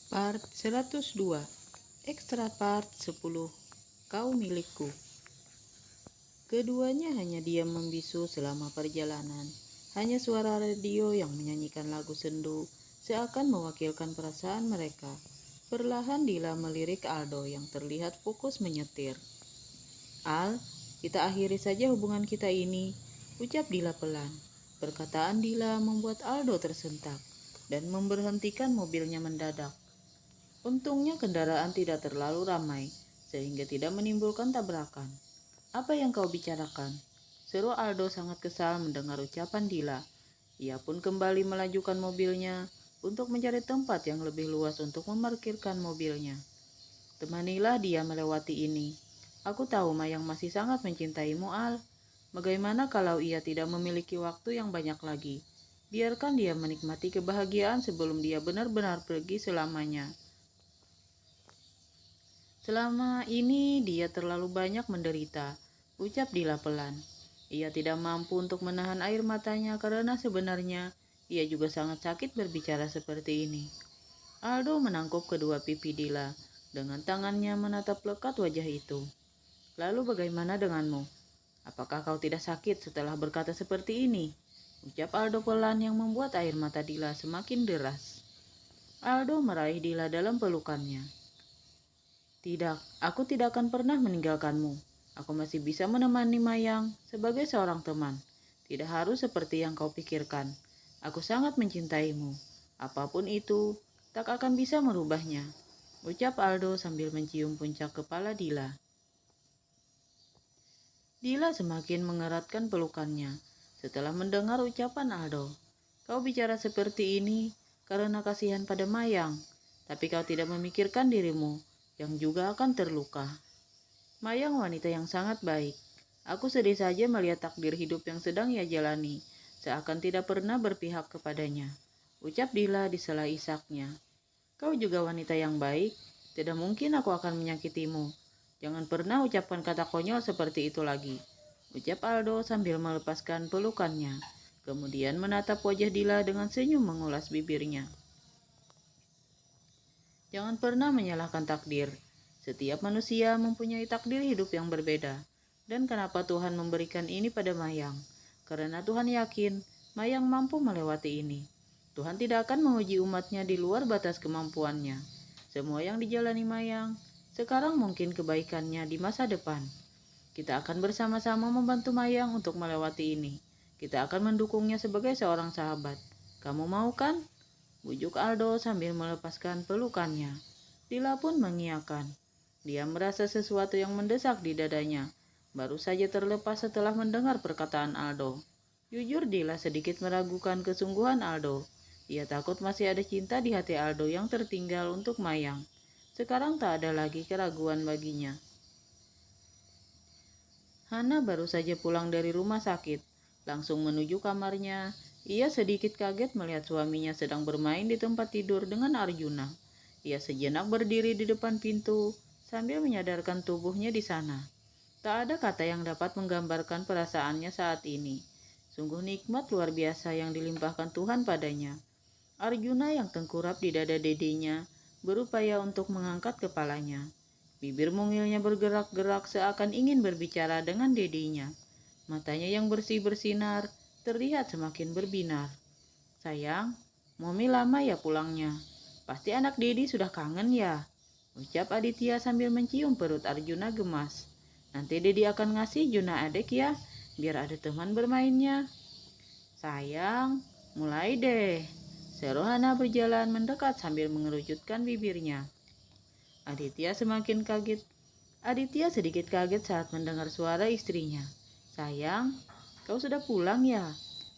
Part 102. Extra part 10. Kau milikku. Keduanya hanya diam membisu selama perjalanan. Hanya suara radio yang menyanyikan lagu sendu seakan mewakilkan perasaan mereka. Perlahan Dila melirik Aldo yang terlihat fokus menyetir. "Al, kita akhiri saja hubungan kita ini," ucap Dila pelan. Perkataan Dila membuat Aldo tersentak dan memberhentikan mobilnya mendadak. Untungnya kendaraan tidak terlalu ramai, sehingga tidak menimbulkan tabrakan. "Apa yang kau bicarakan?" seru Aldo sangat kesal mendengar ucapan Dila. Ia pun kembali melajukan mobilnya untuk mencari tempat yang lebih luas untuk memarkirkan mobilnya. "Temanilah dia melewati ini. Aku tahu Mayang masih sangat mencintaimu, Al. Bagaimana kalau ia tidak memiliki waktu yang banyak lagi? Biarkan dia menikmati kebahagiaan sebelum dia benar-benar pergi selamanya. Selama ini dia terlalu banyak menderita," ucap Dila pelan. Ia tidak mampu untuk menahan air matanya karena sebenarnya ia juga sangat sakit berbicara seperti ini. Aldo menangkup kedua pipi Dila dengan tangannya menatap lekat wajah itu. "Lalu bagaimana denganmu? Apakah kau tidak sakit setelah berkata seperti ini?" ucap Aldo pelan yang membuat air mata Dila semakin deras. Aldo meraih Dila dalam pelukannya. "Tidak, aku tidak akan pernah meninggalkanmu. Aku masih bisa menemani Mayang sebagai seorang teman. Tidak harus seperti yang kau pikirkan. Aku sangat mencintaimu. Apapun itu, tak akan bisa merubahnya," ucap Aldo sambil mencium puncak kepala Dila. Dila semakin mengeratkan pelukannya setelah mendengar ucapan Aldo. "Kau bicara seperti ini karena kasihan pada Mayang, tapi kau tidak memikirkan dirimu yang juga akan terluka. Mayang wanita yang sangat baik. Aku sedih saja melihat takdir hidup yang sedang ia jalani, seakan tidak pernah berpihak kepadanya," ucap Dila di sela isaknya. "Kau juga wanita yang baik. Tidak mungkin aku akan menyakitimu. Jangan pernah ucapkan kata konyol seperti itu lagi," ucap Aldo sambil melepaskan pelukannya. Kemudian menatap wajah Dila dengan senyum mengulas bibirnya. "Jangan pernah menyalahkan takdir. Setiap manusia mempunyai takdir hidup yang berbeda. Dan kenapa Tuhan memberikan ini pada Mayang? Karena Tuhan yakin Mayang mampu melewati ini. Tuhan tidak akan menguji umatnya di luar batas kemampuannya. Semua yang dijalani Mayang sekarang mungkin kebaikannya di masa depan. Kita akan bersama-sama membantu Mayang untuk melewati ini. Kita akan mendukungnya sebagai seorang sahabat. Kamu mau kan?" bujuk Aldo sambil melepaskan pelukannya. Dila pun mengiyakan. Dia merasa sesuatu yang mendesak di dadanya, baru saja terlepas setelah mendengar perkataan Aldo. Jujur Dila sedikit meragukan kesungguhan Aldo. Ia takut masih ada cinta di hati Aldo yang tertinggal untuk Mayang. Sekarang tak ada lagi keraguan baginya. Hana baru saja pulang dari rumah sakit, langsung menuju kamarnya. Ia sedikit kaget melihat suaminya sedang bermain di tempat tidur dengan Arjuna. Ia sejenak berdiri di depan pintu sambil menyadarkan tubuhnya di sana. Tak ada kata yang dapat menggambarkan perasaannya saat ini. Sungguh nikmat luar biasa yang dilimpahkan Tuhan padanya. Arjuna yang tengkurap di dada dedenya berupaya untuk mengangkat kepalanya. Bibir mungilnya bergerak-gerak seakan ingin berbicara dengan dedinya. Matanya yang bersih bersinar terlihat semakin berbinar. "Sayang, Momi lama ya pulangnya. Pasti anak Dedi sudah kangen ya," ucap Aditya sambil mencium perut Arjuna gemas. "Nanti Dedi akan ngasih Juna adek ya, biar ada teman bermainnya." "Sayang, mulai deh," seru Hana berjalan mendekat sambil mengerucutkan bibirnya. Aditya sedikit kaget saat mendengar suara istrinya. "Sayang, kau sudah pulang ya?"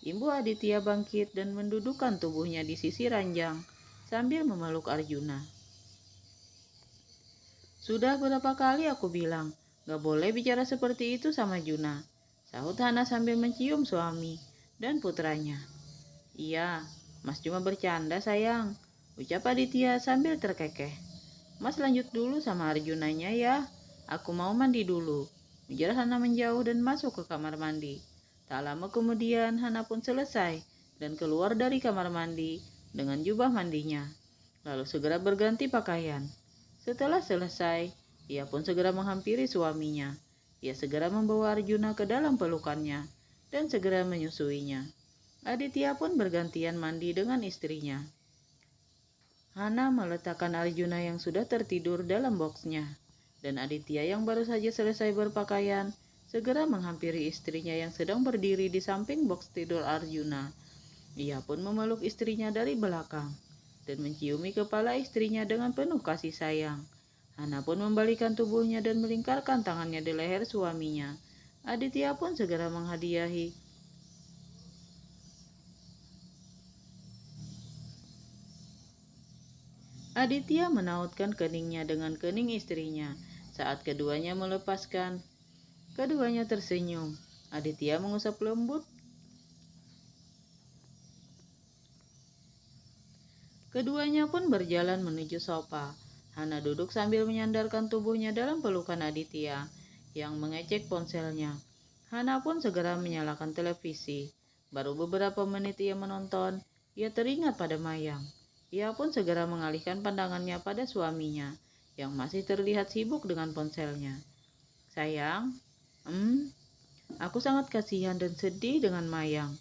Ibu Aditya bangkit dan mendudukkan tubuhnya di sisi ranjang sambil memeluk Arjuna. "Sudah berapa kali aku bilang, gak boleh bicara seperti itu sama Juna," sahut Hana sambil mencium suami dan putranya. "Iya, Mas cuma bercanda sayang," ucap Aditya sambil terkekeh. "Mas lanjut dulu sama Arjunanya ya. Aku mau mandi dulu," ujar Hana menjauh dan masuk ke kamar mandi. Tak lama kemudian Hana pun selesai dan keluar dari kamar mandi dengan jubah mandinya. lalu segera berganti pakaian. Setelah selesai, ia pun segera menghampiri suaminya. Ia segera membawa Arjuna ke dalam pelukannya dan segera menyusuinya. Aditya pun bergantian mandi dengan istrinya. Hana meletakkan Arjuna yang sudah tertidur dalam boksnya, dan Aditya yang baru saja selesai berpakaian segera menghampiri istrinya yang sedang berdiri di samping boks tidur Arjuna. Ia pun memeluk istrinya dari belakang dan menciumi kepala istrinya dengan penuh kasih sayang. Hana pun membalikan tubuhnya dan melingkarkan tangannya di leher suaminya. Aditya pun segera menghadiahi Aditya menautkan keningnya dengan kening istrinya. Saat keduanya melepaskan, keduanya tersenyum. Aditya mengusap lembut. Keduanya pun berjalan menuju sofa. Hana duduk sambil menyandarkan tubuhnya dalam pelukan Aditya yang mengecek ponselnya. Hana pun segera menyalakan televisi. Baru beberapa menit ia menonton, ia teringat pada Mayang. Ia pun segera mengalihkan pandangannya pada suaminya yang masih terlihat sibuk dengan ponselnya. Sayang, aku sangat kasihan dan sedih dengan Mayang.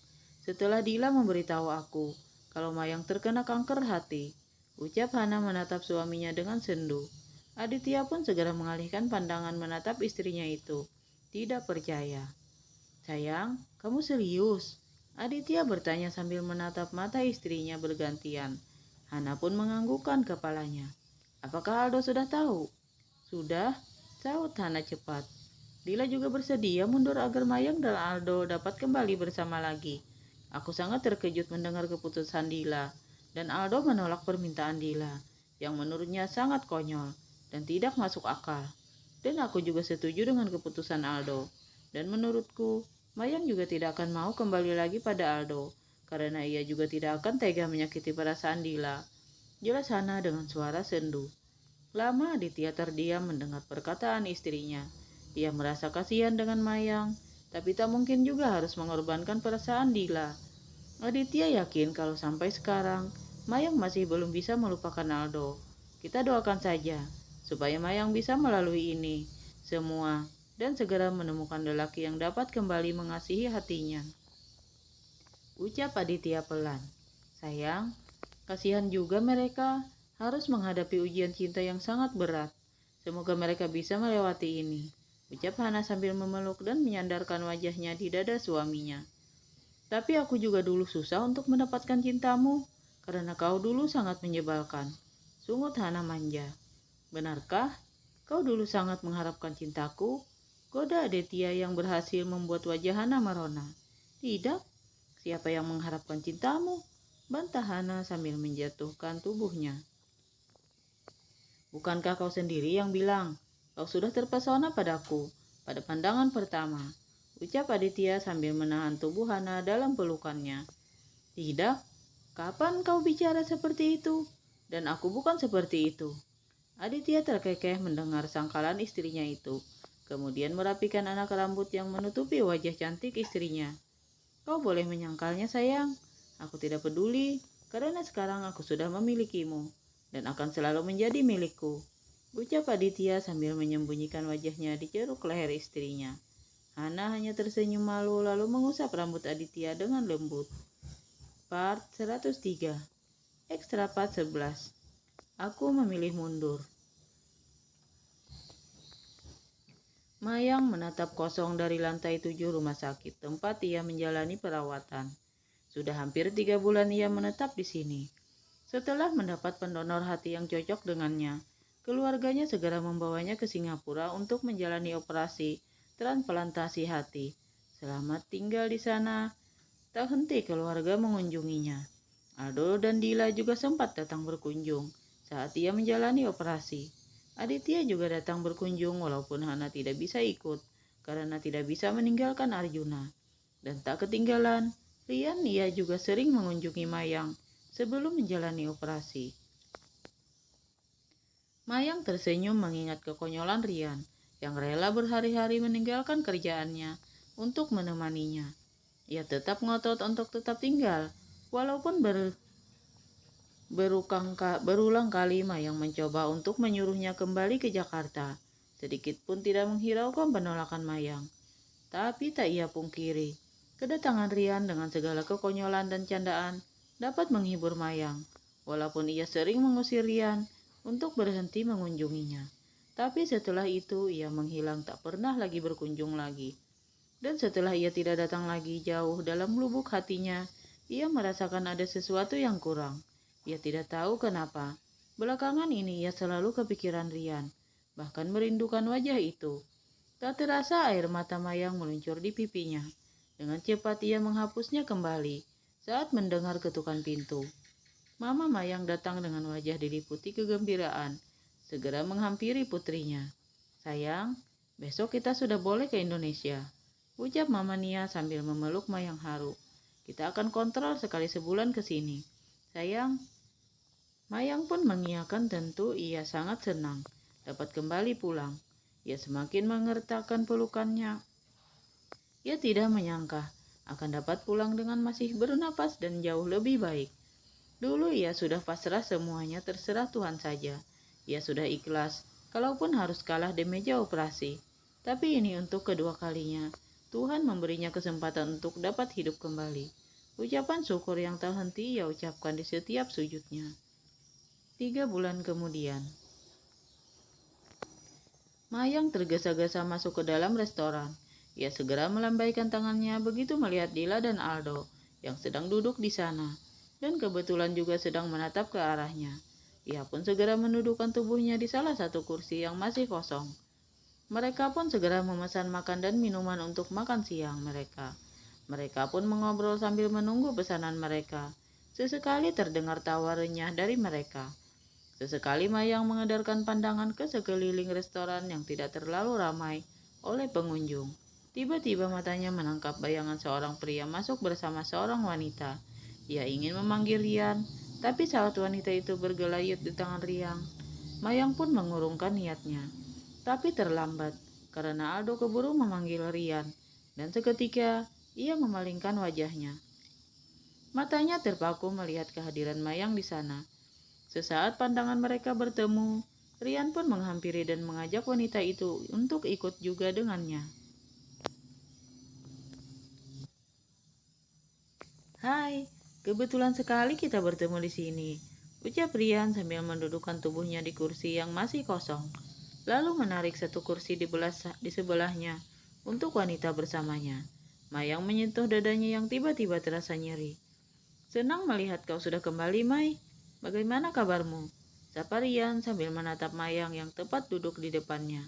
Setelah Dila memberitahu aku kalau Mayang terkena kanker hati, ucap Hana menatap suaminya dengan sendu. Aditya pun segera mengalihkan pandangan menatap istrinya itu. Tidak percaya. Sayang, kamu serius? Aditya bertanya sambil menatap mata istrinya bergantian. Hana pun menganggukkan kepalanya. Apakah Aldo sudah tahu? Sudah, sahut Hana cepat. Dila juga bersedia mundur agar Mayang dan Aldo dapat kembali bersama lagi. Aku sangat terkejut mendengar keputusan Dila, dan Aldo menolak permintaan Dila, yang menurutnya sangat konyol dan tidak masuk akal. Dan aku juga setuju dengan keputusan Aldo. Dan menurutku, Mayang juga tidak akan mau kembali lagi pada Aldo, karena ia juga tidak akan tega menyakiti perasaan Dila. Jelas Hana dengan suara sendu. Lama Aditya terdiam mendengar perkataan istrinya. Ia merasa kasihan dengan Mayang, tapi tak mungkin juga harus mengorbankan perasaan Dila. Aditya yakin kalau sampai sekarang, Mayang masih belum bisa melupakan Aldo. Kita doakan saja, supaya Mayang bisa melalui ini semua dan segera menemukan lelaki yang dapat kembali mengasihi hatinya. Ucap Aditya pelan. Sayang, kasihan juga mereka harus menghadapi ujian cinta yang sangat berat. Semoga mereka bisa melewati ini. Ucap Hana sambil memeluk dan menyandarkan wajahnya di dada suaminya. Tapi aku juga dulu susah untuk mendapatkan cintamu, karena kau dulu sangat menyebalkan. Sungut Hana manja. Benarkah? Kau dulu sangat mengharapkan cintaku? Goda Aditya yang berhasil membuat wajah Hana merona. Tidak, siapa yang mengharapkan cintamu? Bantah Hana sambil menjatuhkan tubuhnya. Bukankah kau sendiri yang bilang, kau sudah terpesona padaku pada pandangan pertama? Ucap Aditya sambil menahan tubuh Hana dalam pelukannya. Tidak, kapan kau bicara seperti itu? Dan aku bukan seperti itu. Aditya terkekeh mendengar sangkalan istrinya itu. Kemudian merapikan anak rambut yang menutupi wajah cantik istrinya. Kau boleh menyangkalnya sayang. Aku tidak peduli, karena sekarang aku sudah memilikimu dan akan selalu menjadi milikku. Ucap Aditya sambil menyembunyikan wajahnya di ceruk leher istrinya. Hana hanya tersenyum malu lalu mengusap rambut Aditya dengan lembut. Part 103. Ekstra part 11. Aku memilih mundur. Mayang menatap kosong dari lantai 7 rumah sakit tempat ia menjalani perawatan. Sudah hampir 3 bulan ia menetap di sini. Setelah mendapat pendonor hati yang cocok dengannya, keluarganya segera membawanya ke Singapura untuk menjalani operasi transplantasi hati. Selama tinggal di sana, tak henti keluarga mengunjunginya. Aldo dan Dila juga sempat datang berkunjung saat ia menjalani operasi. Aditya juga datang berkunjung walaupun Hana tidak bisa ikut karena tidak bisa meninggalkan Arjuna. Dan tak ketinggalan, Rian ia juga sering mengunjungi Mayang sebelum menjalani operasi. Mayang tersenyum mengingat kekonyolan Rian yang rela berhari-hari meninggalkan kerjaannya untuk menemaninya. Ia tetap ngotot untuk tetap tinggal, walaupun Berulang kali Mayang mencoba untuk menyuruhnya kembali ke Jakarta. Sedikit pun tidak menghiraukan penolakan Mayang. Tapi tak ia pungkiri, kedatangan Rian dengan segala kekonyolan dan candaan dapat menghibur Mayang. Walaupun ia sering mengusir Rian untuk berhenti mengunjunginya. Tapi setelah itu ia menghilang, tak pernah lagi berkunjung lagi. Dan setelah ia tidak datang lagi, jauh dalam lubuk hatinya, ia merasakan ada sesuatu yang kurang. Ia tidak tahu kenapa. Belakangan ini ia selalu kepikiran Rian, bahkan merindukan wajah itu. Tak terasa air mata Mayang meluncur di pipinya. Dengan cepat ia menghapusnya kembali saat mendengar ketukan pintu. Mama Mayang datang dengan wajah diliputi kegembiraan, segera menghampiri putrinya. "Sayang, besok kita sudah boleh ke Indonesia," ucap Mama Nia sambil memeluk Mayang haru. "Kita akan kontrol sekali sebulan ke sini." "Sayang." Mayang pun mengiyakan, tentu ia sangat senang dapat kembali pulang. Ia semakin mengertakkan pelukannya. Ia tidak menyangka akan dapat pulang dengan masih bernapas dan jauh lebih baik. Dulu ia sudah pasrah, semuanya terserah Tuhan saja. Ia sudah ikhlas, kalaupun harus kalah di meja operasi. Tapi ini untuk kedua kalinya, Tuhan memberinya kesempatan untuk dapat hidup kembali. Ucapan syukur yang tak henti ia ucapkan di setiap sujudnya. 3 bulan kemudian, Mayang tergesa-gesa masuk ke dalam restoran. Ia segera melambaikan tangannya begitu melihat Dila dan Aldo yang sedang duduk di sana, dan kebetulan juga sedang menatap ke arahnya. Ia pun segera menundukkan tubuhnya di salah satu kursi yang masih kosong. Mereka pun segera memesan makan dan minuman untuk makan siang mereka. Mereka pun mengobrol sambil menunggu pesanan mereka. Sesekali terdengar tawa renyah dari mereka. Sesekali Mayang mengedarkan pandangan ke sekeliling restoran yang tidak terlalu ramai oleh pengunjung. Tiba-tiba matanya menangkap bayangan seorang pria masuk bersama seorang wanita. Ia ingin memanggil Rian, tapi saat wanita itu bergelayut di tangan Rian, Mayang pun mengurungkan niatnya. Tapi terlambat, karena Aldo keburu memanggil Rian, dan seketika ia memalingkan wajahnya. Matanya terpaku melihat kehadiran Mayang di sana. Sesaat pandangan mereka bertemu, Rian pun menghampiri dan mengajak wanita itu untuk ikut juga dengannya. "Hai, kebetulan sekali kita bertemu di sini," ucap Rian sambil mendudukkan tubuhnya di kursi yang masih kosong, lalu menarik satu kursi di sebelahnya untuk wanita bersamanya. Mayang menyentuh dadanya yang tiba-tiba terasa nyeri. "Senang melihat kau sudah kembali, Mai. Bagaimana kabarmu?" sapa Rian sambil menatap Mayang yang tepat duduk di depannya.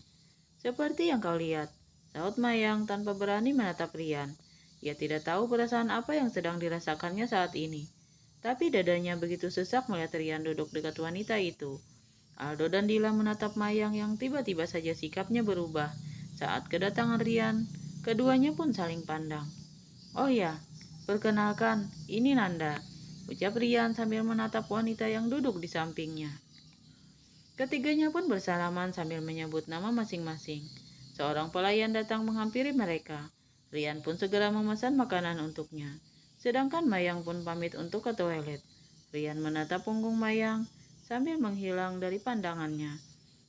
"Seperti yang kau lihat," sahut Mayang tanpa berani menatap Rian. Ia tidak tahu perasaan apa yang sedang dirasakannya saat ini. Tapi dadanya begitu sesak melihat Rian duduk dekat wanita itu. Aldo dan Dila menatap Mayang yang tiba-tiba saja sikapnya berubah. Saat kedatangan Rian, keduanya pun saling pandang. "Oh ya, perkenalkan, ini Nanda," ucap Rian sambil menatap wanita yang duduk di sampingnya. Ketiganya pun bersalaman sambil menyebut nama masing-masing. Seorang pelayan datang menghampiri mereka. Rian pun segera memesan makanan untuknya. Sedangkan Mayang pun pamit untuk ke toilet. Rian menatap punggung Mayang sambil menghilang dari pandangannya.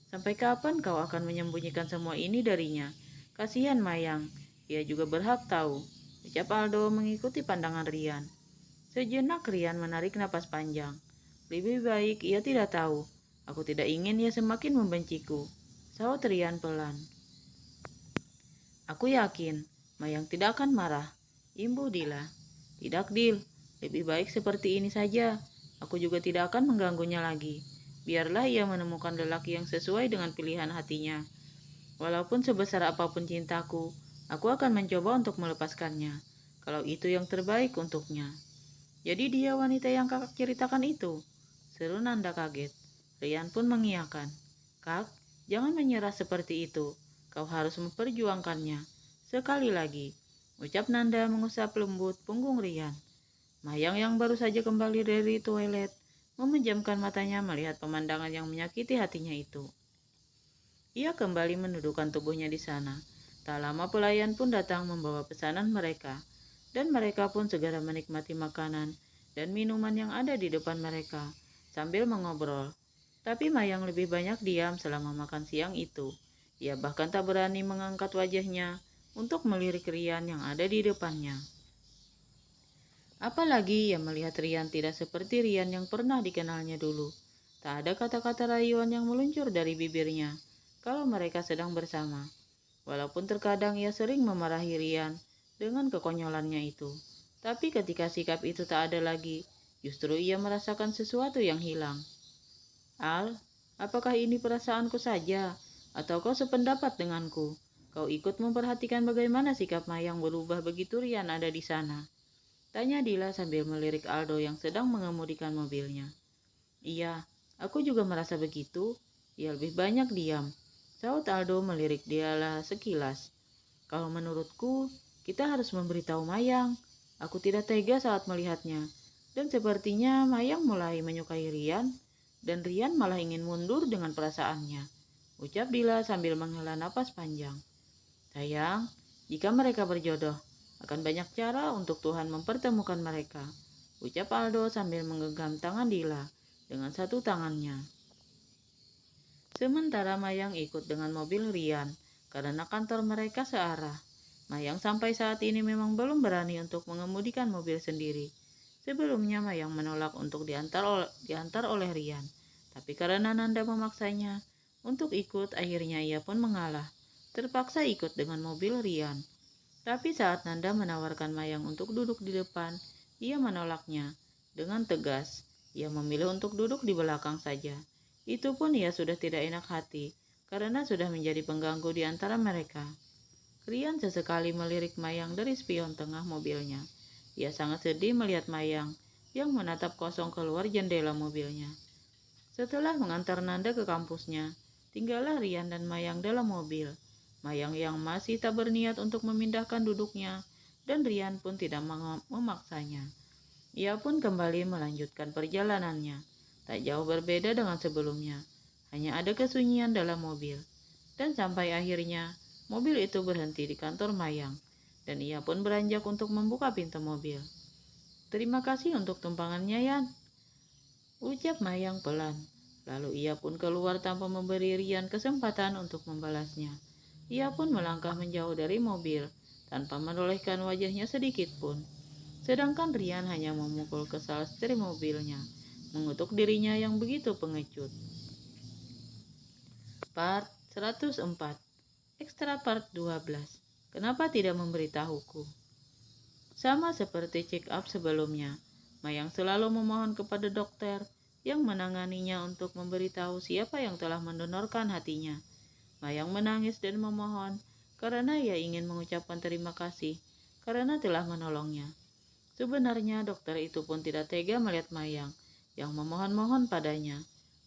"Sampai kapan kau akan menyembunyikan semua ini darinya? Kasihan Mayang, ia juga berhak tahu," ucap Aldo mengikuti pandangan Rian. Sejenak Rian menarik napas panjang. "Lebih baik ia tidak tahu. Aku tidak ingin ia semakin membenciku," sahut Rian pelan. "Aku yakin Mayang tidak akan marah," imbuh Dila. "Tidak, Dil. Lebih baik seperti ini saja. Aku juga tidak akan mengganggunya lagi. Biarlah ia menemukan lelaki yang sesuai dengan pilihan hatinya. Walaupun sebesar apapun cintaku, aku akan mencoba untuk melepaskannya, kalau itu yang terbaik untuknya." "Jadi dia wanita yang kakak ceritakan itu?" seru Nanda kaget. Rian pun mengiyakan. "Kak, jangan menyerah seperti itu. Kau harus memperjuangkannya. Sekali lagi," ucap Nanda mengusap lembut punggung Rian. Mayang yang baru saja kembali dari toilet memejamkan matanya melihat pemandangan yang menyakiti hatinya itu. Ia kembali mendudukkan tubuhnya di sana. Tak lama pelayan pun datang membawa pesanan mereka, dan mereka pun segera menikmati makanan dan minuman yang ada di depan mereka. sambil mengobrol. Tapi Mayang lebih banyak diam selama makan siang itu. Ia bahkan tak berani mengangkat wajahnya untuk melirik Rian yang ada di depannya. Apalagi ia melihat Rian tidak seperti Rian yang pernah dikenalnya dulu. Tak ada kata-kata rayuan yang meluncur dari bibirnya kalau mereka sedang bersama. Walaupun terkadang ia sering memarahi Rian dengan kekonyolannya itu. Tapi ketika sikap itu tak ada lagi, justru ia merasakan sesuatu yang hilang. Al, apakah ini perasaanku saja? Atau kau sependapat denganku? Kau ikut memperhatikan bagaimana sikap Mayang berubah begitu Rian ada di sana. Tanya Dila sambil melirik Aldo yang sedang mengemudikan mobilnya. Iya, aku juga merasa begitu. Ia lebih banyak diam. Saud Aldo melirik Dila sekilas. Kalau menurutku, kita harus memberitahu Mayang. Aku tidak tega saat melihatnya. Dan sepertinya Mayang mulai menyukai Rian, dan Rian malah ingin mundur dengan perasaannya. Ucap Dila sambil menghela napas panjang. Sayang, jika mereka berjodoh, akan banyak cara untuk Tuhan mempertemukan mereka. Ucap Aldo sambil menggenggam tangan Dila dengan satu tangannya. Sementara Mayang ikut dengan mobil Rian karena kantor mereka searah. Mayang sampai saat ini memang belum berani untuk mengemudikan mobil sendiri. Sebelumnya Mayang menolak untuk diantar oleh Rian. Tapi karena Nanda memaksanya untuk ikut, akhirnya ia pun mengalah. Terpaksa ikut dengan mobil Rian. Tapi saat Nanda menawarkan Mayang untuk duduk di depan, ia menolaknya dengan tegas. Ia memilih untuk duduk di belakang saja. Itu pun ia sudah tidak enak hati, karena sudah menjadi pengganggu di antara mereka. Rian sesekali melirik Mayang dari spion tengah mobilnya. Ia sangat sedih melihat Mayang yang menatap kosong keluar jendela mobilnya. Setelah mengantar Nanda ke kampusnya, tinggallah Rian dan Mayang dalam mobil. Mayang yang masih tak berniat untuk memindahkan duduknya, dan Rian pun tidak memaksanya. Ia pun kembali melanjutkan perjalanannya. Tak jauh berbeda dengan sebelumnya. Hanya ada kesunyian dalam mobil. Dan sampai akhirnya, mobil itu berhenti di kantor Mayang. Dan ia pun beranjak untuk membuka pintu mobil. Terima kasih untuk tumpangannya, Yan. Ucap Mayang pelan. Lalu ia pun keluar tanpa memberi Rian kesempatan untuk membalasnya. Ia pun melangkah menjauh dari mobil, tanpa menolehkan wajahnya sedikit pun. Sedangkan Rian hanya memukul kesal setir mobilnya, mengutuk dirinya yang begitu pengecut. Part 104. Ekstra part 12. Kenapa tidak memberitahuku? Sama seperti check up sebelumnya, Mayang selalu memohon kepada dokter yang menanganinya untuk memberitahu siapa yang telah mendonorkan hatinya. Mayang menangis dan memohon karena ia ingin mengucapkan terima kasih karena telah menolongnya. Sebenarnya dokter itu pun tidak tega melihat Mayang yang memohon-mohon padanya,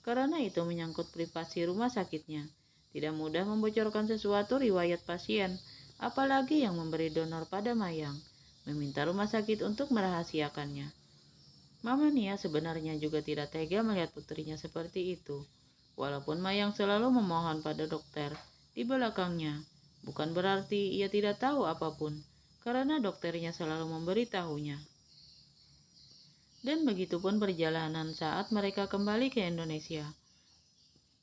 karena itu menyangkut privasi rumah sakitnya. Tidak mudah membocorkan sesuatu riwayat pasien, apalagi yang memberi donor pada Mayang, meminta rumah sakit untuk merahasiakannya. Mama Nia sebenarnya juga tidak tega melihat putrinya seperti itu. Walaupun Mayang selalu memohon pada dokter di belakangnya, bukan berarti ia tidak tahu apapun, karena dokternya selalu memberitahunya. Dan begitupun perjalanan saat mereka kembali ke Indonesia.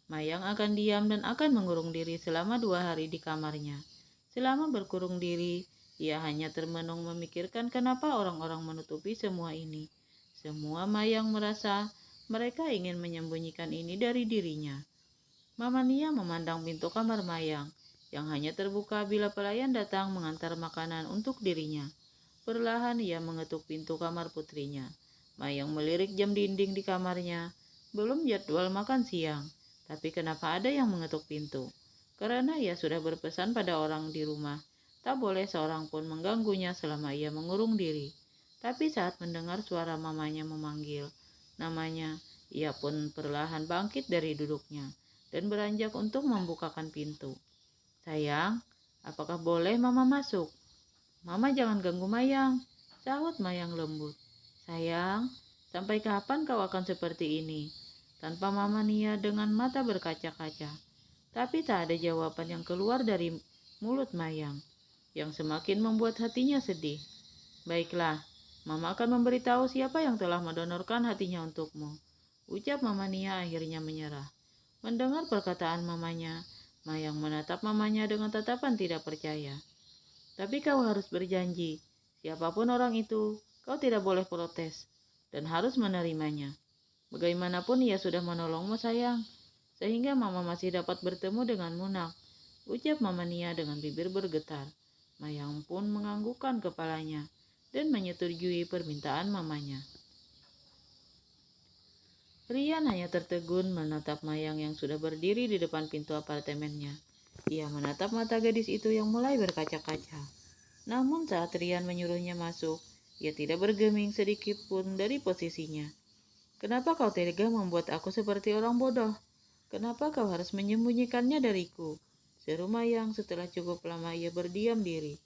Mayang akan diam dan akan mengurung diri selama 2 hari di kamarnya. Selama berkurung diri, ia hanya termenung memikirkan kenapa orang-orang menutupi semua ini. Semua Mayang merasa mereka ingin menyembunyikan ini dari dirinya. Mama Nia memandang pintu kamar Mayang, yang hanya terbuka bila pelayan datang mengantar makanan untuk dirinya. Perlahan ia mengetuk pintu kamar putrinya. Mayang melirik jam dinding di kamarnya. Belum jadwal makan siang, tapi kenapa ada yang mengetuk pintu? Karena ia sudah berpesan pada orang di rumah, tak boleh seorang pun mengganggunya selama ia mengurung diri. Tapi saat mendengar suara mamanya memanggil namanya, ia pun perlahan bangkit dari duduknya dan beranjak untuk membukakan pintu. Sayang, apakah boleh mama masuk? Mama jangan ganggu Mayang, sahut Mayang lembut. Sayang, sampai kapan kau akan seperti ini? Tanpa Mama Nia dengan mata berkaca-kaca. Tapi tak ada jawaban yang keluar dari mulut Mayang, yang semakin membuat hatinya sedih. Baiklah, Mama akan memberitahu siapa yang telah mendonorkan hatinya untukmu. Ucap Mama Nia akhirnya menyerah. Mendengar perkataan mamanya, Mayang menatap mamanya dengan tatapan tidak percaya. Tapi kau harus berjanji, siapapun orang itu, kau tidak boleh protes dan harus menerimanya. Bagaimanapun ia sudah menolongmu sayang, sehingga mama masih dapat bertemu denganmu nak. Ucap Mama Nia dengan bibir bergetar. Mayang pun menganggukkan kepalanya dan menyetujui permintaan mamanya. Rian hanya tertegun menatap Mayang yang sudah berdiri di depan pintu apartemennya. Ia menatap mata gadis itu yang mulai berkaca-kaca. Namun saat Rian menyuruhnya masuk, ia tidak bergeming sedikit pun dari posisinya. Kenapa kau tega membuat aku seperti orang bodoh? Kenapa kau harus menyembunyikannya dariku? Seru Mayang setelah cukup lama ia berdiam diri.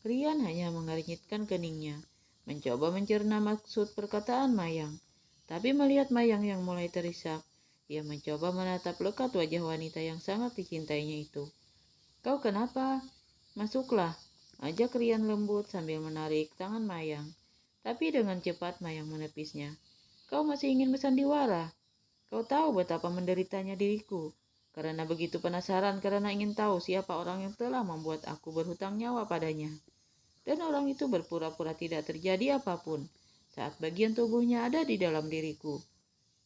Rian hanya mengernyitkan keningnya, mencoba mencerna maksud perkataan Mayang. Tapi melihat Mayang yang mulai terisak, ia mencoba menatap lekat wajah wanita yang sangat dicintainya itu. Kau kenapa? Masuklah, ajak Rian lembut sambil menarik tangan Mayang. Tapi dengan cepat Mayang menepisnya. Kau masih ingin bersandiwara? Kau tahu betapa menderitanya diriku. Karena begitu penasaran karena ingin tahu siapa orang yang telah membuat aku berhutang nyawa padanya. Dan orang itu berpura-pura tidak terjadi apapun saat bagian tubuhnya ada di dalam diriku.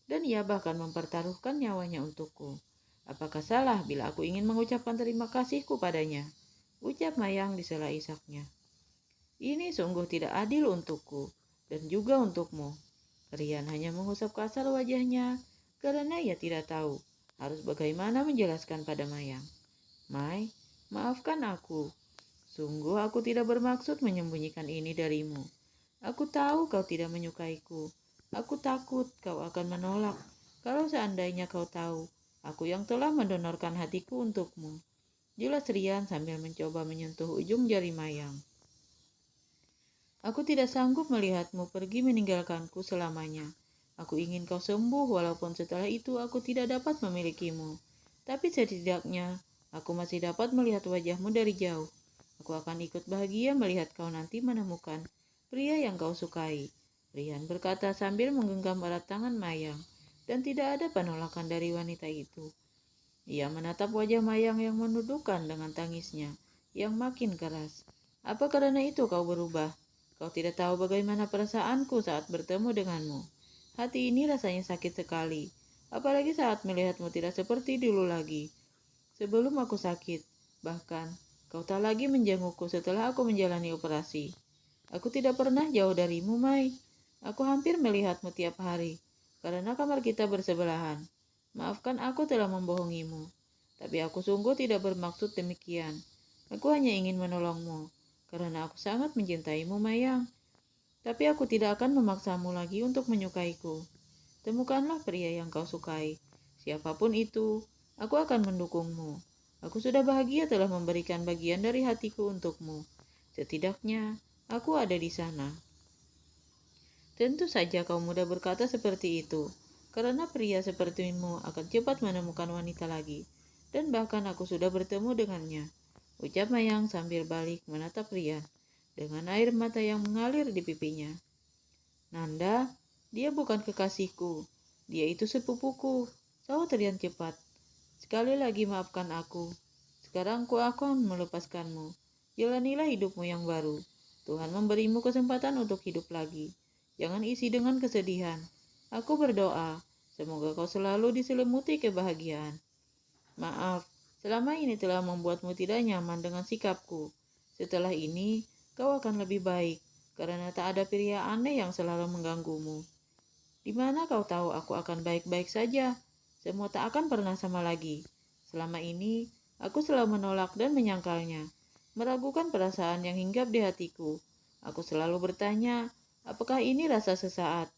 Dan ia bahkan mempertaruhkan nyawanya untukku. Apakah salah bila aku ingin mengucapkan terima kasihku padanya? Ucap Mayang di sela isaknya. Ini sungguh tidak adil untukku dan juga untukmu. Rian hanya mengusap kasar wajahnya karena ia tidak tahu harus bagaimana menjelaskan pada Mayang. Mai, maafkan aku. Sungguh aku tidak bermaksud menyembunyikan ini darimu. Aku tahu kau tidak menyukaiku. Aku takut kau akan menolak. Kalau seandainya kau tahu, aku yang telah mendonorkan hatiku untukmu. Jelas Rian sambil mencoba menyentuh ujung jari Mayang. Aku tidak sanggup melihatmu pergi meninggalkanku selamanya. Aku ingin kau sembuh walaupun setelah itu aku tidak dapat memilikimu. Tapi setidaknya aku masih dapat melihat wajahmu dari jauh. Aku akan ikut bahagia melihat kau nanti menemukan pria yang kau sukai. Rian berkata sambil menggenggam erat tangan Mayang. Dan tidak ada penolakan dari wanita itu. Ia menatap wajah Mayang yang menundukkan dengan tangisnya yang makin keras. Apa karena itu kau berubah? Kau tidak tahu bagaimana perasaanku saat bertemu denganmu. Hati ini rasanya sakit sekali, apalagi saat melihatmu tidak seperti dulu lagi. Sebelum aku sakit, bahkan kau tak lagi menjengukku setelah aku menjalani operasi. Aku tidak pernah jauh darimu, Mai. Aku hampir melihatmu tiap hari, karena kamar kita bersebelahan. Maafkan aku telah membohongimu, tapi aku sungguh tidak bermaksud demikian. Aku hanya ingin menolongmu karena aku sangat mencintaimu, Mayang. Tapi aku tidak akan memaksamu lagi untuk menyukaiku. Temukanlah pria yang kau sukai. Siapapun itu, aku akan mendukungmu. Aku sudah bahagia telah memberikan bagian dari hatiku untukmu. Setidaknya, aku ada di sana. Tentu saja kau mudah berkata seperti itu, karena pria sepertimu akan cepat menemukan wanita lagi. Dan bahkan aku sudah bertemu dengannya. Ucap Mayang sambil balik menatap Rian dengan air mata yang mengalir di pipinya. Nanda, dia bukan kekasihku. Dia itu sepupuku. Sahut Rian cepat. Sekali lagi maafkan aku. Sekarang aku akan melepaskanmu. Jalanilah hidupmu yang baru. Tuhan memberimu kesempatan untuk hidup lagi. Jangan isi dengan kesedihan. Aku berdoa, semoga kau selalu diselimuti kebahagiaan. Maaf, selama ini telah membuatmu tidak nyaman dengan sikapku. Setelah ini, kau akan lebih baik, karena tak ada pria aneh yang selalu mengganggumu. Di mana kau tahu aku akan baik-baik saja? Semua tak akan pernah sama lagi. Selama ini, aku selalu menolak dan menyangkalnya, meragukan perasaan yang hinggap di hatiku. Aku selalu bertanya, apakah ini rasa sesaat?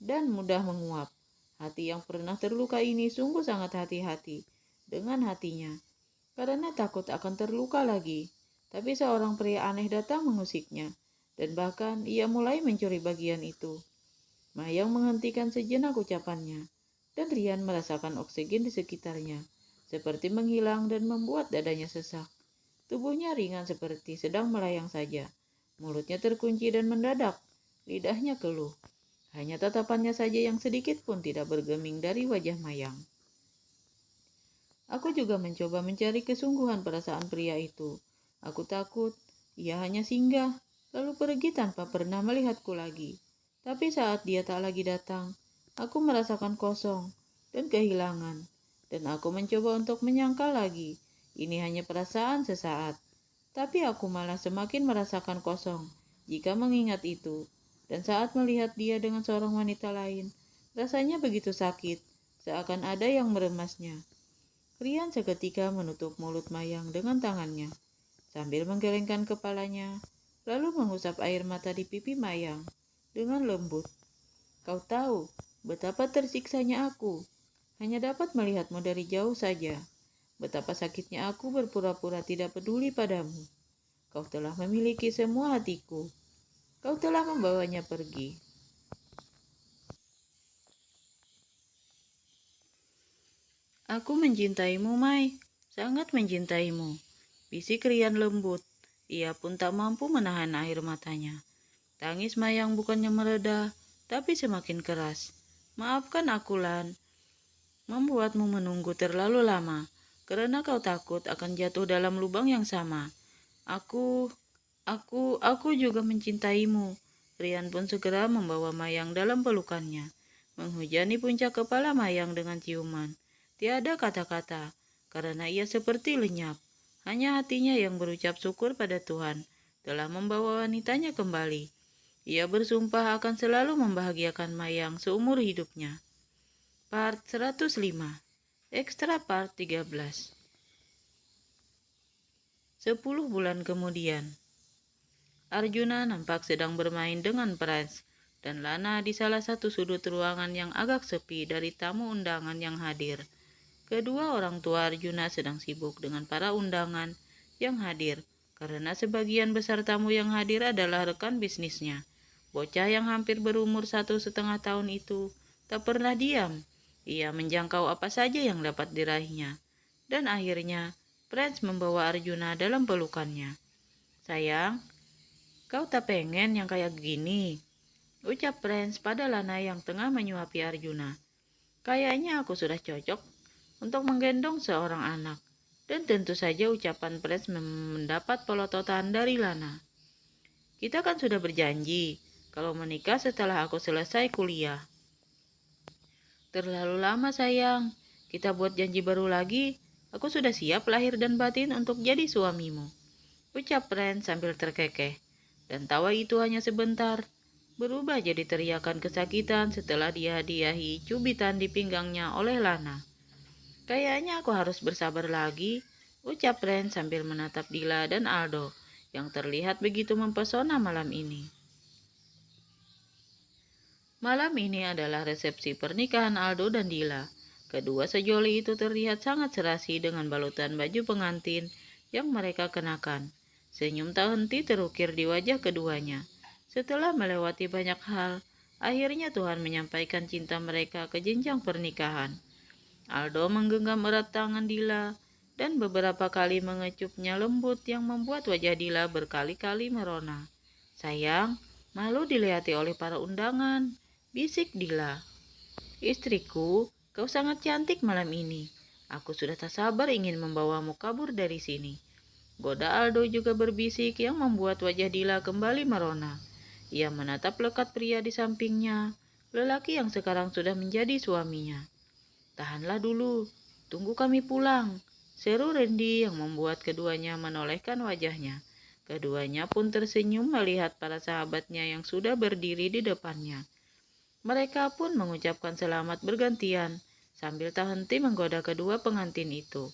Dan mudah menguap. Hati yang pernah terluka ini sungguh sangat hati-hati dengan hatinya, karena takut akan terluka lagi. Tapi seorang pria aneh datang mengusiknya, dan bahkan ia mulai mencuri bagian itu. Mayang menghentikan sejenak ucapannya, dan Rian merasakan oksigen di sekitarnya, seperti menghilang dan membuat dadanya sesak. Tubuhnya ringan seperti sedang melayang saja. Mulutnya terkunci dan mendadak, lidahnya keluh. Hanya tatapannya saja yang sedikit pun tidak bergeming dari wajah Mayang. Aku juga mencoba mencari kesungguhan perasaan pria itu. Aku takut ia hanya singgah, lalu pergi tanpa pernah melihatku lagi. Tapi saat dia tak lagi datang, aku merasakan kosong dan kehilangan. Dan aku mencoba untuk menyangkal lagi. Ini hanya perasaan sesaat. Tapi aku malah semakin merasakan kosong jika mengingat itu. Dan saat melihat dia dengan seorang wanita lain, rasanya begitu sakit, seakan ada yang meremasnya. Rian seketika menutup mulut Mayang dengan tangannya, sambil menggelengkan kepalanya, lalu mengusap air mata di pipi Mayang dengan lembut. Kau tahu betapa tersiksanya aku, hanya dapat melihatmu dari jauh saja. Betapa sakitnya aku berpura-pura tidak peduli padamu. Kau telah memiliki semua hatiku. Kau telah membawanya pergi. Aku mencintaimu, Mai. Sangat mencintaimu. Bisik Rian lembut. Ia pun tak mampu menahan air matanya. Tangis Mayang bukannya mereda, tapi semakin keras. Maafkan aku, Lan. Membuatmu menunggu terlalu lama. Karena kau takut akan jatuh dalam lubang yang sama. Aku juga mencintaimu. Rian pun segera membawa Mayang dalam pelukannya. Menghujani puncak kepala Mayang dengan ciuman. Tiada kata-kata, karena ia seperti lenyap. Hanya hatinya yang berucap syukur pada Tuhan telah membawa wanitanya kembali. Ia bersumpah akan selalu membahagiakan Mayang seumur hidupnya. Part 105. Extra part 13. 10 bulan kemudian. Arjuna nampak sedang bermain dengan Prince dan Lana di salah satu sudut ruangan yang agak sepi dari tamu undangan yang hadir. Kedua orang tua Arjuna sedang sibuk dengan para undangan yang hadir, karena sebagian besar tamu yang hadir adalah rekan bisnisnya. Bocah yang hampir berumur 1,5 tahun itu tak pernah diam. Ia menjangkau apa saja yang dapat diraihnya. Dan akhirnya, Prince membawa Arjuna dalam pelukannya. Sayang, kau tak pengen yang kayak gini? Ucap Prince pada Lana yang tengah menyuapi Arjuna. Kayaknya aku sudah cocok untuk menggendong seorang anak. Dan tentu saja ucapan Prince mendapat pelototan dari Lana. Kita kan sudah berjanji kalau menikah setelah aku selesai kuliah. Terlalu lama sayang. Kita buat janji baru lagi. Aku sudah siap lahir dan batin untuk jadi suamimu. Ucap Prince sambil terkekeh. Dan tawa itu hanya sebentar, berubah jadi teriakan kesakitan setelah dihadiahi cubitan di pinggangnya oleh Lana. Kayaknya aku harus bersabar lagi, ucap Ren sambil menatap Dila dan Aldo yang terlihat begitu mempesona malam ini. Malam ini adalah resepsi pernikahan Aldo dan Dila. Kedua sejoli itu terlihat sangat serasi dengan balutan baju pengantin yang mereka kenakan. Senyum tak henti terukir di wajah keduanya. Setelah melewati banyak hal, akhirnya Tuhan menyampaikan cinta mereka ke jenjang pernikahan. Aldo menggenggam erat tangan Dila dan beberapa kali mengecupnya lembut yang membuat wajah Dila berkali-kali merona. Sayang, malu dilihati oleh para undangan, bisik Dila. Istriku, kau sangat cantik malam ini. Aku sudah tak sabar ingin membawamu kabur dari sini. Goda Aldo juga berbisik yang membuat wajah Dila kembali merona. Ia menatap lekat pria di sampingnya, lelaki yang sekarang sudah menjadi suaminya. Tahanlah dulu, tunggu kami pulang, seru Randy yang membuat keduanya menolehkan wajahnya. Keduanya pun tersenyum melihat para sahabatnya yang sudah berdiri di depannya. Mereka pun mengucapkan selamat bergantian, sambil tak henti menggoda kedua pengantin itu.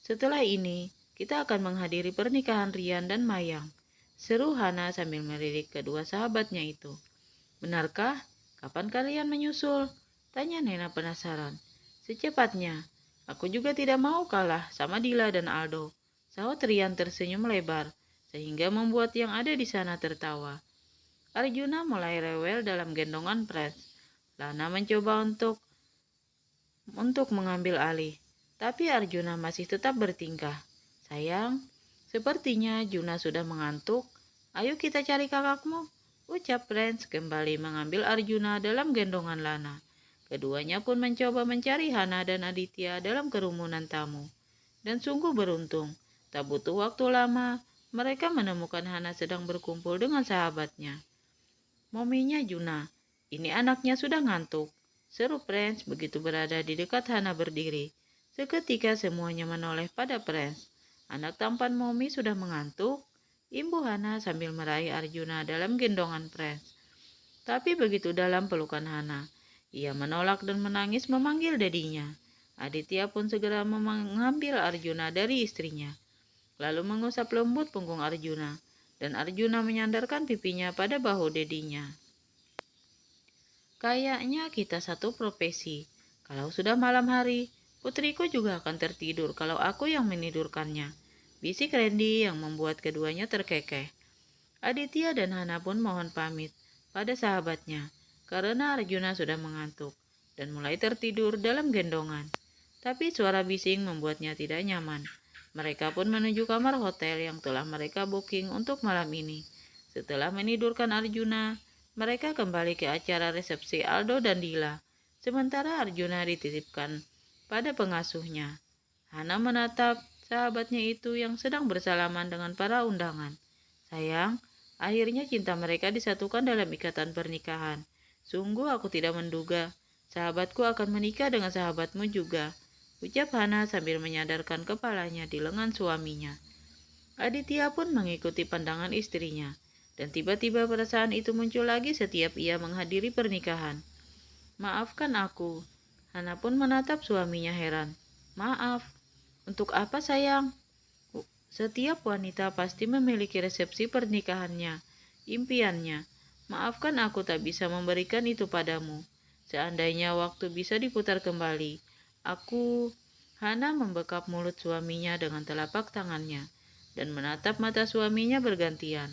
Setelah ini, kita akan menghadiri pernikahan Rian dan Mayang, seru Hana sambil melirik kedua sahabatnya itu. Benarkah? Kapan kalian menyusul? Tanya Nena penasaran. Secepatnya, aku juga tidak mau kalah sama Dila dan Aldo. Sahut Rian tersenyum lebar, sehingga membuat yang ada di sana tertawa. Arjuna mulai rewel dalam gendongan Prince. Lana mencoba untuk mengambil alih, tapi Arjuna masih tetap bertingkah. Sayang, sepertinya Juna sudah mengantuk. Ayo kita cari kakakmu, ucap Prince kembali mengambil Arjuna dalam gendongan Lana. Keduanya pun mencoba mencari Hana dan Aditya dalam kerumunan tamu. Dan sungguh beruntung, tak butuh waktu lama, mereka menemukan Hana sedang berkumpul dengan sahabatnya. Mominya Juna, ini anaknya sudah ngantuk, seru Prince begitu berada di dekat Hana berdiri. Seketika semuanya menoleh pada Prince. Anak tampan Momi sudah mengantuk, imbuh Hana sambil meraih Arjuna dalam gendongan Prince. Tapi begitu dalam pelukan Hana, ia menolak dan menangis memanggil dedinya. Aditya pun segera mengambil Arjuna dari istrinya, lalu mengusap lembut punggung Arjuna, dan Arjuna menyandarkan pipinya pada bahu dedinya. Kayaknya kita satu profesi. Kalau sudah malam hari, putriku juga akan tertidur kalau aku yang menidurkannya, bisik Randy yang membuat keduanya terkekeh. Aditya dan Hana pun mohon pamit pada sahabatnya karena Arjuna sudah mengantuk dan mulai tertidur dalam gendongan. Tapi suara bising membuatnya tidak nyaman. Mereka pun menuju kamar hotel yang telah mereka booking untuk malam ini. Setelah menidurkan Arjuna, mereka kembali ke acara resepsi Aldo dan Dila. Sementara Arjuna dititipkan pada pengasuhnya. Hana menatap sahabatnya itu yang sedang bersalaman dengan para undangan. Sayang, akhirnya cinta mereka disatukan dalam ikatan pernikahan. Sungguh aku tidak menduga sahabatku akan menikah dengan sahabatmu juga, ucap Hana sambil menyadarkan kepalanya di lengan suaminya. Aditya pun mengikuti pandangan istrinya, dan tiba-tiba perasaan itu muncul lagi setiap ia menghadiri pernikahan. Maafkan aku. Hana pun menatap suaminya heran. Maaf, untuk apa sayang? Setiap wanita pasti memiliki resepsi pernikahannya, impiannya. Maafkan aku tak bisa memberikan itu padamu. Seandainya waktu bisa diputar kembali, Hana membekap mulut suaminya dengan telapak tangannya dan menatap mata suaminya bergantian.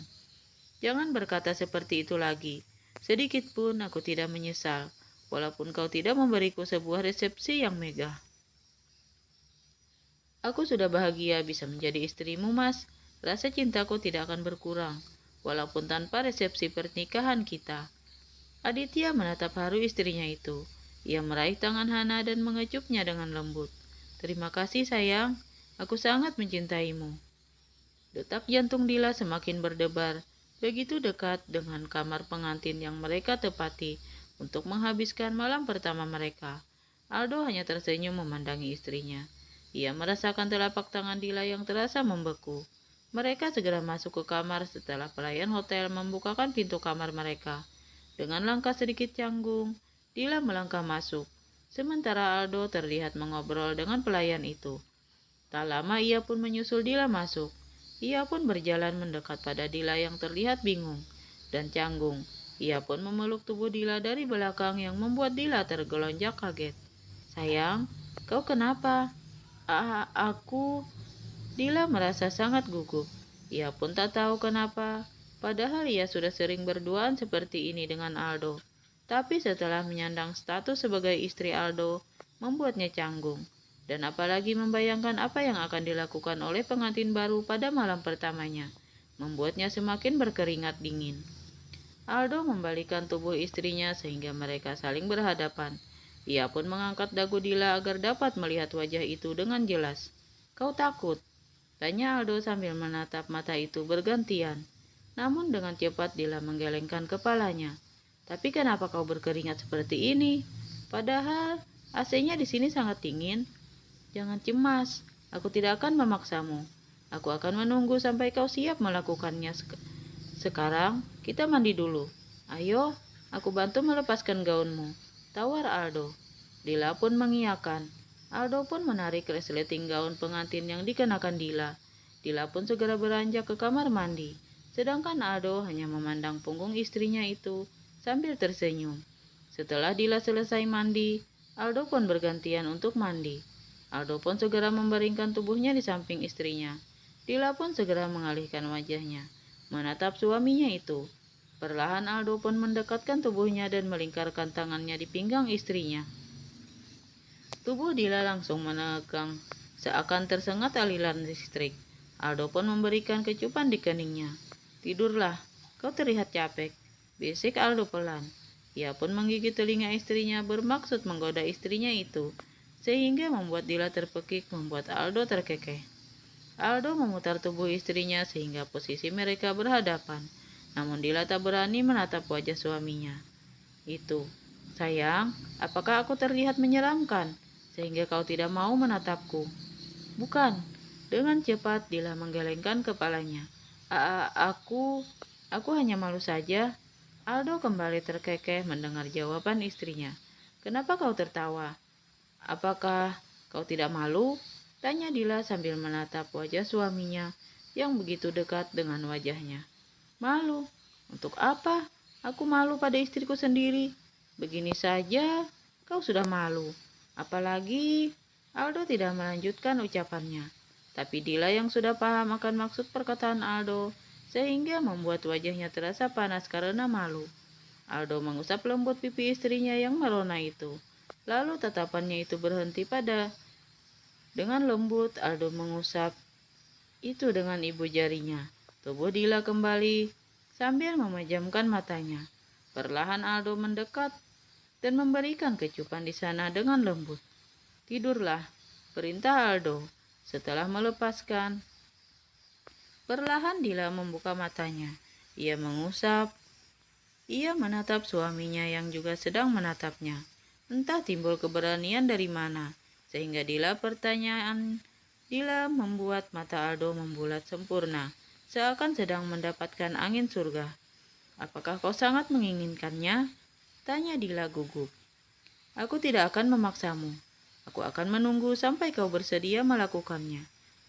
Jangan berkata seperti itu lagi. Sedikit pun aku tidak menyesal, walaupun kau tidak memberiku sebuah resepsi yang megah. Aku sudah bahagia bisa menjadi istrimu, Mas. Rasa cintaku tidak akan berkurang, walaupun tanpa resepsi pernikahan kita. Aditya menatap haru istrinya itu. Ia meraih tangan Hana dan mengecupnya dengan lembut. Terima kasih sayang, aku sangat mencintaimu. Detak jantung Dila semakin berdebar, begitu dekat dengan kamar pengantin yang mereka tepati untuk menghabiskan malam pertama mereka. Aldo hanya tersenyum memandangi istrinya. Ia merasakan telapak tangan Dila yang terasa membeku. Mereka segera masuk ke kamar setelah pelayan hotel membukakan pintu kamar mereka. Dengan langkah sedikit canggung, Dila melangkah masuk, sementara Aldo terlihat mengobrol dengan pelayan itu. Tak lama ia pun menyusul Dila masuk. Ia pun berjalan mendekat pada Dila yang terlihat bingung dan canggung. Ia pun memeluk tubuh Dila dari belakang yang membuat Dila tergelonjak kaget. Sayang, kau kenapa? Aku... Dila merasa sangat gugup. Ia pun tak tahu kenapa, padahal ia sudah sering berduaan seperti ini dengan Aldo. Tapi setelah menyandang status sebagai istri Aldo, membuatnya canggung. Dan apalagi membayangkan apa yang akan dilakukan oleh pengantin baru pada malam pertamanya, membuatnya semakin berkeringat dingin. Aldo membalikan tubuh istrinya sehingga mereka saling berhadapan. Ia pun mengangkat dagu Dila agar dapat melihat wajah itu dengan jelas. Kau takut? Tanya Aldo sambil menatap mata itu bergantian. Namun dengan cepat Dila menggelengkan kepalanya. Tapi kenapa kau berkeringat seperti ini? Padahal AC-nya di sini sangat dingin. Jangan cemas, aku tidak akan memaksamu. Aku akan menunggu sampai kau siap melakukannya. Sekarang kita mandi dulu. Ayo, aku bantu melepaskan gaunmu, tawar Aldo. Dila pun mengiyakan. Aldo pun menarik resleting gaun pengantin yang dikenakan Dila. Dila pun segera beranjak ke kamar mandi. Sedangkan Aldo hanya memandang punggung istrinya itu sambil tersenyum. Setelah Dila selesai mandi, Aldo pun bergantian untuk mandi. Aldo pun segera membaringkan tubuhnya di samping istrinya. Dila pun segera mengalihkan wajahnya, menatap suaminya itu. Perlahan Aldo pun mendekatkan tubuhnya dan melingkarkan tangannya di pinggang istrinya. Tubuh Dila langsung menegang, seakan tersengat aliran listrik. Aldo pun memberikan kecupan di keningnya. Tidurlah, kau terlihat capek. bisik Aldo pelan. Ia pun menggigit telinga istrinya bermaksud menggoda istrinya itu, sehingga membuat Dila terpekik, membuat Aldo terkekeh. Aldo memutar tubuh istrinya sehingga posisi mereka berhadapan. Namun Dila tak berani menatap wajah suaminya. Itu, sayang, apakah aku terlihat menyeramkan sehingga kau tidak mau menatapku? Bukan. Dengan cepat Dila menggelengkan kepalanya. Aku hanya malu saja. Aldo kembali terkekeh mendengar jawaban istrinya. Kenapa kau tertawa? Apakah kau tidak malu? Tanya Dila sambil menatap wajah suaminya yang begitu dekat dengan wajahnya. Malu? Untuk apa? Aku malu pada istriku sendiri. Begini saja, kau sudah malu. Apalagi, Aldo tidak melanjutkan ucapannya. Tapi Dila yang sudah paham akan maksud perkataan Aldo, sehingga membuat wajahnya terasa panas karena malu. Aldo mengusap lembut pipi istrinya yang merona itu. Lalu tatapannya itu berhenti pada. Dengan lembut, Aldo mengusap itu dengan ibu jarinya. Tubuh Dila kembali sambil memejamkan matanya. Perlahan Aldo mendekat dan memberikan kecupan di sana dengan lembut. Tidurlah, perintah Aldo. Setelah melepaskan, perlahan Dila membuka matanya. Ia mengusap, ia menatap suaminya yang juga sedang menatapnya. Entah timbul keberanian dari mana, sehingga Dila membuat mata Aldo membulat sempurna, seakan sedang mendapatkan angin surga. Apakah kau sangat menginginkannya? Tanya Dila gugup. Aku tidak akan memaksamu. Aku akan menunggu sampai kau bersedia melakukannya,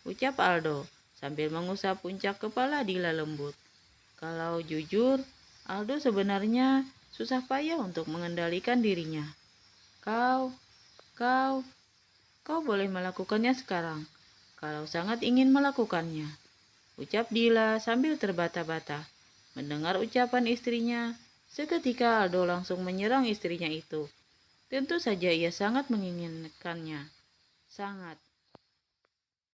ucap Aldo sambil mengusap puncak kepala Dila lembut. Kalau jujur, Aldo sebenarnya susah payah untuk mengendalikan dirinya. Kau, kau, kau boleh melakukannya sekarang, kalau sangat ingin melakukannya, ucap Dila sambil terbata-bata. Mendengar ucapan istrinya, seketika Aldo langsung menyerang istrinya itu. Tentu saja ia sangat menginginkannya. Sangat.